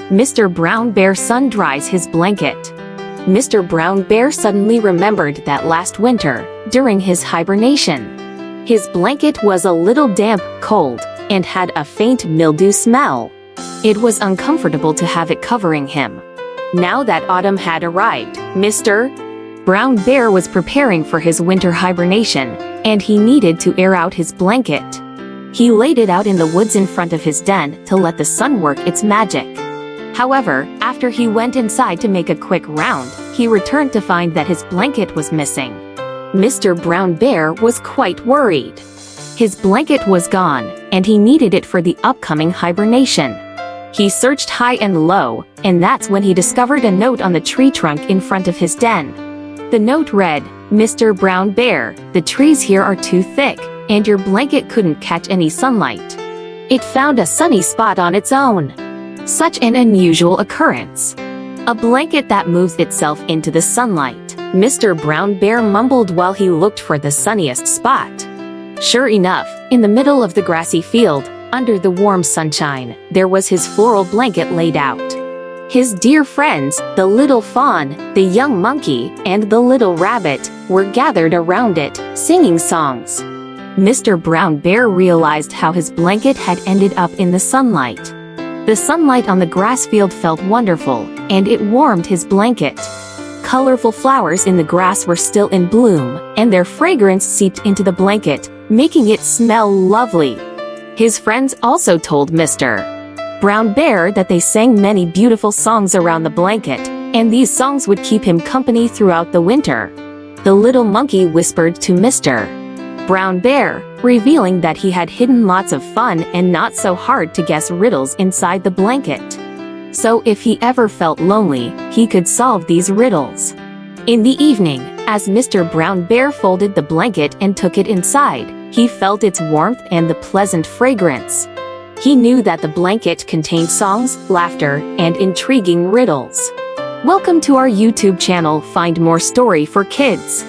Mr. Brown Bear Sun Dries His Blanket. Mr. Brown Bear suddenly remembered that last winter, during his hibernation, his blanket was a little damp, cold, and had a faint mildew smell. It was uncomfortable to have it covering him. Now that autumn had arrived, Mr. Brown Bear was preparing for his winter hibernation, and he needed to air out his blanket. He laid it out in the woods in front of his den to let the sun work its magic. However, after he went inside to make a quick round, he returned to find that his blanket was missing. Mr. Brown Bear was quite worried. His blanket was gone, and he needed it for the upcoming hibernation. He searched high and low, and that's when he discovered a note on the tree trunk in front of his den. The note read, "Mr. Brown Bear, the trees here are too thick, and your blanket couldn't catch any sunlight. It found a sunny spot on its own." Such an unusual occurrence. A blanket that moves itself into the sunlight. Mr. Brown Bear mumbled while he looked for the sunniest spot. Sure enough, in the middle of the grassy field, under the warm sunshine, there was his floral blanket laid out. His dear friends, the little fawn, the young monkey, and the little rabbit, were gathered around it, singing songs. Mr. Brown Bear realized how his blanket had ended up in the sunlight. The sunlight on the grass field felt wonderful, and it warmed his blanket. Colorful flowers in the grass were still in bloom, and their fragrance seeped into the blanket, making it smell lovely. His friends also told Mr. Brown Bear that they sang many beautiful songs around the blanket, and these songs would keep him company throughout the winter. The little monkey whispered to Mr. Brown Bear, revealing that he had hidden lots of fun and not so hard to guess riddles inside the blanket. So if he ever felt lonely, he could solve these riddles. In the evening, as Mr. Brown Bear folded the blanket and took it inside, he felt its warmth and the pleasant fragrance. He knew that the blanket contained songs, laughter, and intriguing riddles. Welcome to our YouTube channel. Find more story for kids.